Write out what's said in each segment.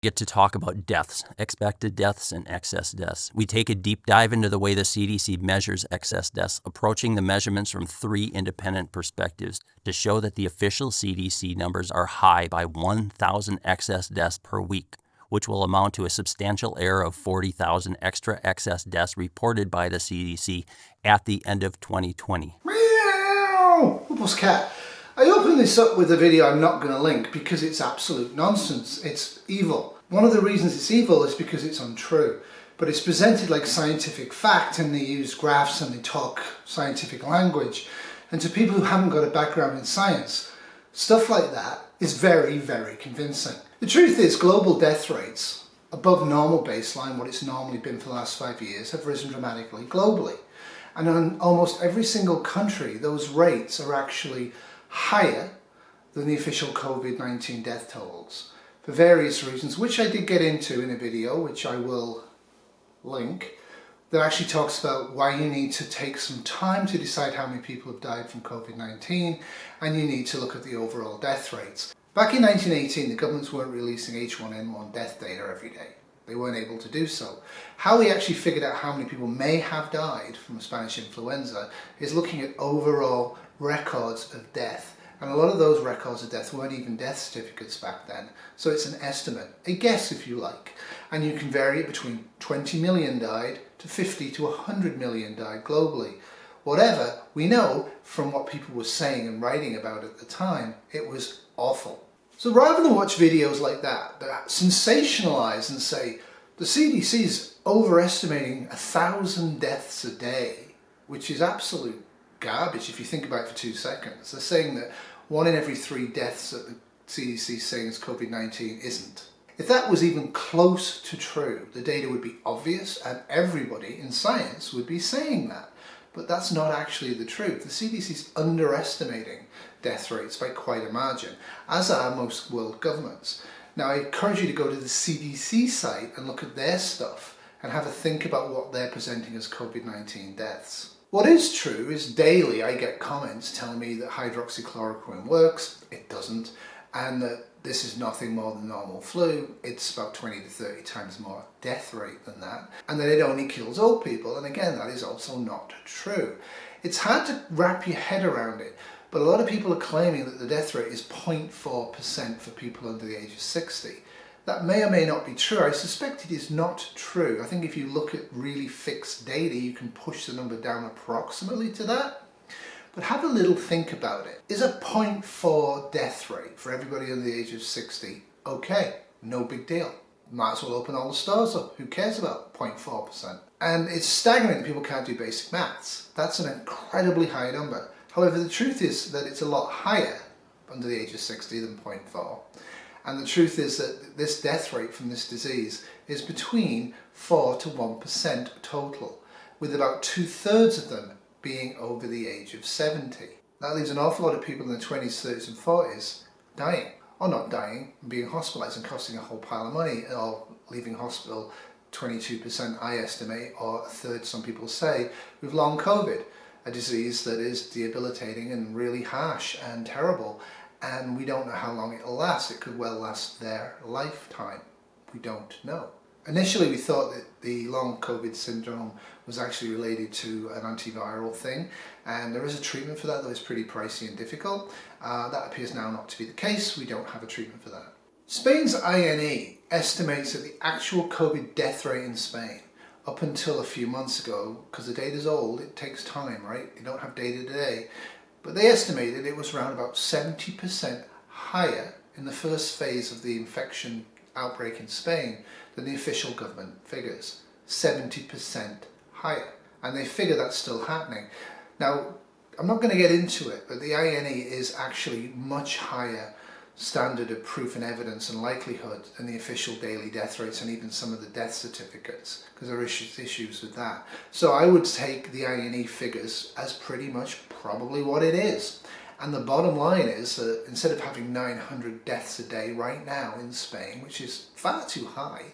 Get to talk about deaths, expected deaths, and excess deaths. We take a deep dive into the way the CDC measures excess deaths, approaching the measurements from 3 independent perspectives to show that the official CDC numbers are high by 1,000 excess deaths per week, which will amount to a substantial error of 40,000 extra excess deaths reported by the CDC at the end of 2020. Meow! Huples cat. I opened this up with a video I'm not going to link because it's absolute nonsense. It's evil. One of the reasons it's evil is because it's untrue. But it's presented like scientific fact, and they use graphs and they talk scientific language. And to people who haven't got a background in science, stuff like that is very, very convincing. The truth is, global death rates above normal baseline, what it's normally been for the last 5 years, have risen dramatically globally. And in almost every single country, those rates are actually higher than the official COVID-19 death totals for various reasons, which I did get into in a video, which I will link, that actually talks about why you need to take some time to decide how many people have died from COVID-19, and you need to look at the overall death rates. Back in 1918, the governments weren't releasing H1N1 death data every day. They weren't able to do so. How we actually figured out how many people may have died from Spanish influenza is looking at overall records of death. And a lot of those records of death weren't even death certificates back then. So it's an estimate, a guess if you like. And you can vary it between 20 million died to 50 to 100 million died globally. Whatever, we know from what people were saying and writing about at the time, it was awful. So rather than watch videos like that sensationalize and say, the CDC is overestimating 1,000 deaths a day, which is absolute garbage if you think about it for 2 seconds. They're saying that 1 in every 3 deaths that the CDC is saying is COVID-19 isn't. If that was even close to true, the data would be obvious and everybody in science would be saying that. But that's not actually the truth. The CDC is underestimating death rates by quite a margin, as are most world governments. Now, I encourage you to go to the CDC site and look at their stuff and have a think about what they're presenting as COVID-19 deaths. What is true is daily I get comments telling me that hydroxychloroquine works, it doesn't, and that this is nothing more than normal flu. It's about 20 to 30 times more death rate than that, and that it only kills old people, and again, that is also not true. It's hard to wrap your head around it, but a lot of people are claiming that the death rate is 0.4% for people under the age of 60. That may or may not be true. I suspect it is not true. I think if you look at really fixed data, you can push the number down approximately to that. But have a little think about it. Is a 0.4 death rate for everybody under the age of 60 okay? No big deal. Might as well open all the stores up. Who cares about 0.4%? And it's staggering that people can't do basic maths. That's an incredibly high number. However, the truth is that it's a lot higher under the age of 60 than 0.4. And the truth is that this death rate from this disease is between 4 to 1% total, with about 2/3 of them being over the age of 70. That leaves an awful lot of people in their 20s, 30s and 40s dying, or not dying, being hospitalised and costing a whole pile of money, or leaving hospital 22% I estimate, or 1/3 some people say, with long COVID, a disease that is debilitating and really harsh and terrible. And we don't know how long it'll last. It could well last their lifetime. We don't know. Initially, we thought that the long COVID syndrome was actually related to an antiviral thing, and there is a treatment for that, though it's pretty pricey and difficult. That appears now not to be the case. We don't have a treatment for that. Spain's INE estimates that the actual COVID death rate in Spain, up until a few months ago, because the data's old, it takes time, right? You don't have data today. But they estimated it was around about 70% higher in the first phase of the infection outbreak in Spain than the official government figures. 70% higher. And they figure that's still happening. Now, I'm not going to get into it, but the INE is actually much higher standard of proof and evidence and likelihood than the official daily death rates and even some of the death certificates, because there are issues with that. So I would take the INE figures as pretty much probably what it is. And the bottom line is that instead of having 900 deaths a day right now in Spain, which is far too high,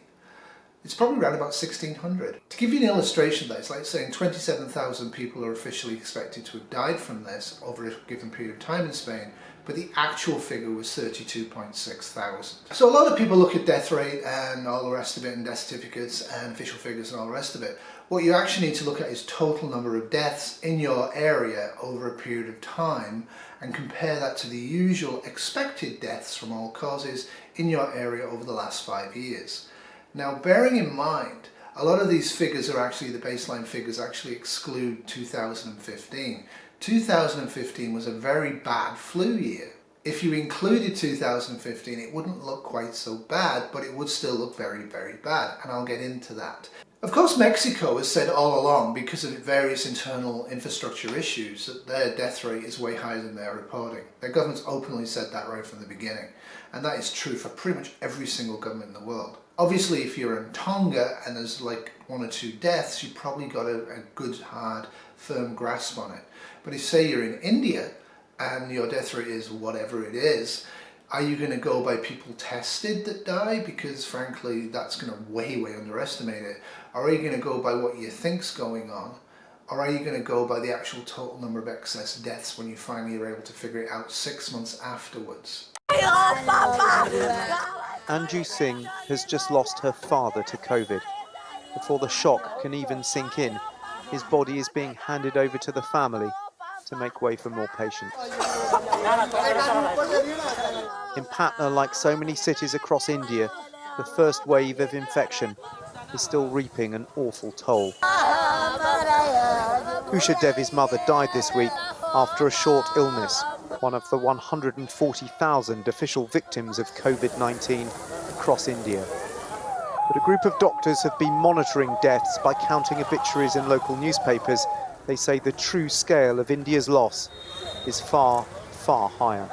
it's probably around about 1,600. To give you an illustration of that, it's like saying 27,000 people are officially expected to have died from this over a given period of time in Spain, but the actual figure was 32.6 thousand. So a lot of people look at death rate and all the rest of it, and death certificates and official figures and all the rest of it. What you actually need to look at is total number of deaths in your area over a period of time, and compare that to the usual expected deaths from all causes in your area over the last 5 years. Now, bearing in mind, a lot of these figures are actually, the baseline figures actually exclude 2015. 2015 was a very bad flu year. If you included 2015, it wouldn't look quite so bad, but it would still look very, very bad, and I'll get into that. Of course, Mexico has said all along, because of various internal infrastructure issues, that their death rate is way higher than they're reporting. Their government's openly said that right from the beginning, and that is true for pretty much every single government in the world. Obviously, if you're in Tonga and there's like 1 or 2 deaths, you've probably got a good, hard, firm grasp on it. But if, say, you're in India and your death rate is whatever it is, are you going to go by people tested that die? Because frankly, that's going to way underestimate it. Or are you going to go by what you think's going on? Or are you going to go by the actual total number of excess deaths when you finally are able to figure it out 6 months afterwards? Anju Singh has just lost her father to COVID. Before the shock can even sink in, his body is being handed over to the family to make way for more patients. In Patna, like so many cities across India, the first wave of infection is still reaping an awful toll. Usha Devi's mother died this week after a short illness, one of the 140,000 official victims of COVID-19 across India. But a group of doctors have been monitoring deaths by counting obituaries in local newspapers. They say the true scale of India's loss is far, far higher.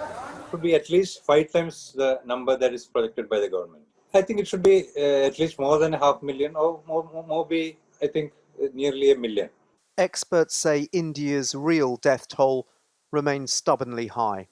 It would be at least 5 times the number that is projected by the government. I think it should be at least more than 500,000, or more be, I think, nearly 1 million. Experts say India's real death toll remains stubbornly high.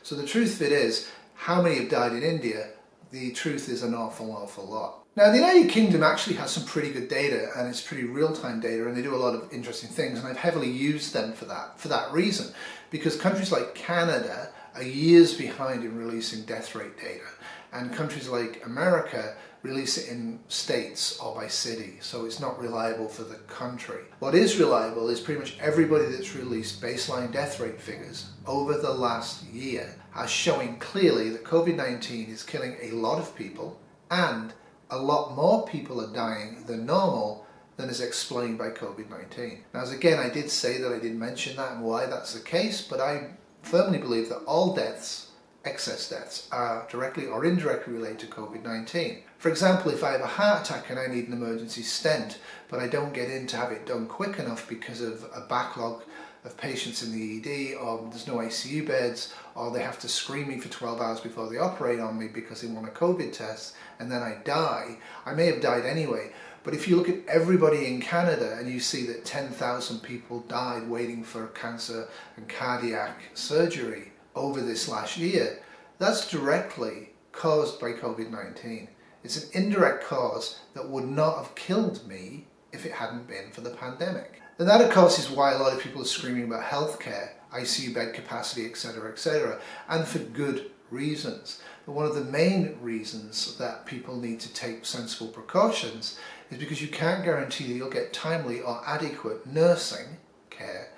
So the truth of it is, how many have died in India? The truth is an awful lot. Now, the United Kingdom actually has some pretty good data, and it's pretty real-time data, and they do a lot of interesting things, and I've heavily used them for that reason, because countries like Canada are years behind in releasing death rate data, and countries like America release it in states or by city, so it's not reliable for the country. What is reliable is pretty much everybody that's released baseline death rate figures over the last year are showing clearly that COVID-19 is killing a lot of people, and a lot more people are dying than normal than is explained by COVID-19. Now, as again, I did say that I didn't mention that and why that's the case, but I firmly believe that all deaths, excess deaths, are directly or indirectly related to COVID-19. For example, if I have a heart attack and I need an emergency stent, but I don't get in to have it done quick enough because of a backlog of patients in the ED, or there's no ICU beds, or they have to screen me for 12 hours before they operate on me because they want a COVID test, and then I die, I may have died anyway. But if you look at everybody in Canada and you see that 10,000 people died waiting for cancer and cardiac surgery over this last year, that's directly caused by COVID-19. It's an indirect cause that would not have killed me if it hadn't been for the pandemic. And that, of course, is why a lot of people are screaming about healthcare, ICU bed capacity, etc., and for good reasons. But one of the main reasons that people need to take sensible precautions is because you can't guarantee that you'll get timely or adequate nursing care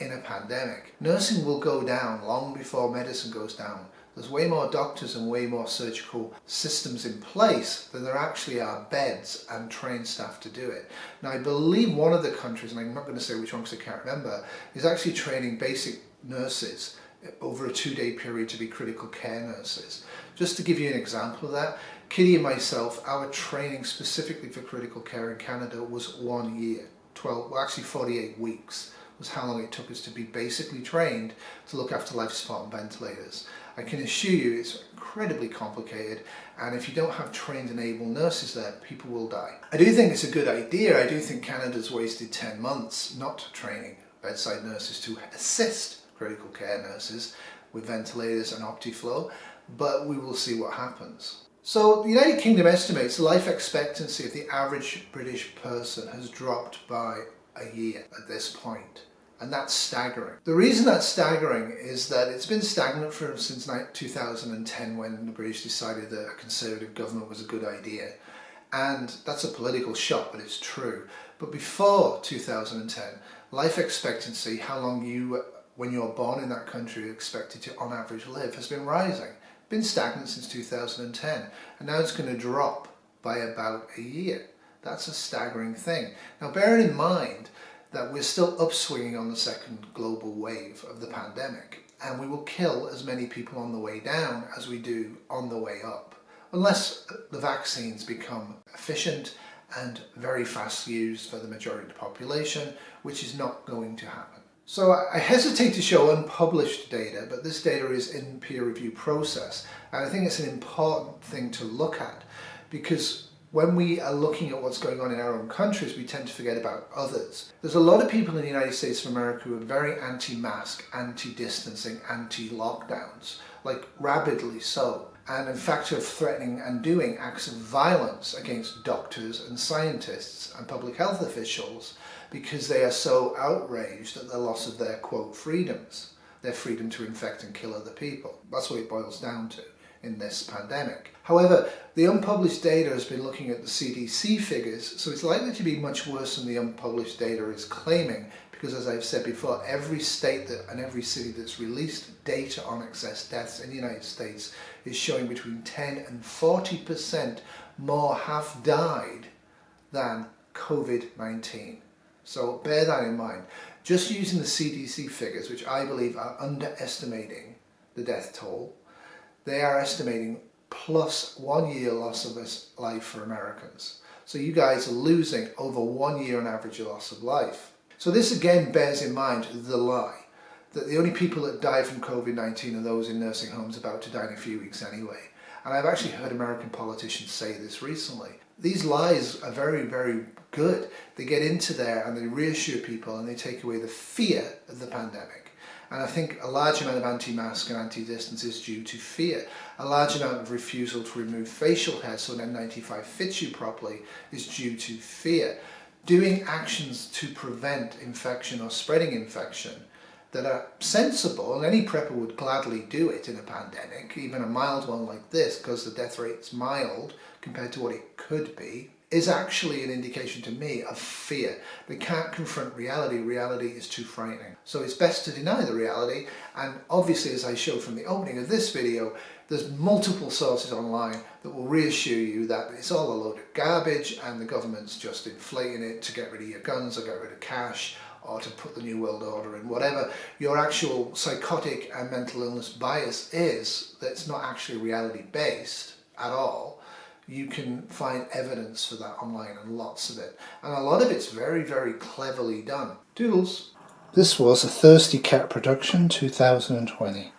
in a pandemic. Nursing will go down long before medicine goes down. There's way more doctors and way more surgical systems in place than there actually are beds and trained staff to do it. Now, I believe one of the countries, and I'm not going to say which one because I can't remember, is actually training basic nurses over a 2-day period to be critical care nurses. Just to give you an example of that, Kitty and myself, our training specifically for critical care in Canada was 1 year, 48 weeks was how long it took us to be basically trained to look after life support and ventilators. I can assure you it's incredibly complicated, and if you don't have trained and able nurses there, people will die. I do think it's a good idea. I do think Canada's wasted 10 months not training bedside nurses to assist critical care nurses with ventilators and Optiflow, but we will see what happens. So the United Kingdom estimates the life expectancy of the average British person has dropped by a year at this point. And that's staggering. The reason that's staggering is that it's been stagnant since 2010, when the British decided that a Conservative government was a good idea. And that's a political shot, but it's true. But before 2010, life expectancy, how long when you're born in that country, are expected to on average live, has been rising. Been stagnant since 2010, and now it's going to drop by about a year. That's a staggering thing. Now, bearing in mind that we're still upswinging on the second global wave of the pandemic, and we will kill as many people on the way down as we do on the way up, unless the vaccines become efficient and very fast used for the majority of the population, which is not going to happen. So I hesitate to show unpublished data, but this data is in peer review process, and I think it's an important thing to look at, because when we are looking at what's going on in our own countries, we tend to forget about others. There's a lot of people in the United States of America who are very anti-mask, anti-distancing, anti-lockdowns, like rabidly so. And in fact are threatening and doing acts of violence against doctors and scientists and public health officials because they are so outraged at the loss of their, quote, freedoms, their freedom to infect and kill other people. That's what it boils down to in this pandemic. However, the unpublished data has been looking at the CDC figures, so it's likely to be much worse than the unpublished data is claiming, because as I've said before, every state and every city that's released data on excess deaths in the United States is showing between 10 and 40% more have died than COVID-19. So bear that in mind. Just using the CDC figures, which I believe are underestimating the death toll, they are estimating plus 1 year loss of life for Americans. So you guys are losing over 1 year on average loss of life. So this again bears in mind the lie that the only people that die from COVID-19 are those in nursing homes about to die in a few weeks anyway. And I've actually heard American politicians say this recently. These lies are very, very good. They get into there and they reassure people and they take away the fear of the pandemic. And I think a large amount of anti-mask and anti-distance is due to fear. A large amount of refusal to remove facial hair so an N95 fits you properly is due to fear. Doing actions to prevent infection or spreading infection that are sensible, and any prepper would gladly do it in a pandemic, even a mild one like this, because the death rate's mild compared to what it could be, is actually an indication to me of fear. They can't confront reality. Reality is too frightening. So it's best to deny the reality. And obviously, as I showed from the opening of this video, there's multiple sources online that will reassure you that it's all a load of garbage and the government's just inflating it to get rid of your guns or get rid of cash or to put the New World Order in. Whatever your actual psychotic and mental illness bias is, that's not actually reality based at all. You can find evidence for that online, and lots of it. And a lot of it's very, very cleverly done. Doodles. This was a Thirsty Cat production, 2020.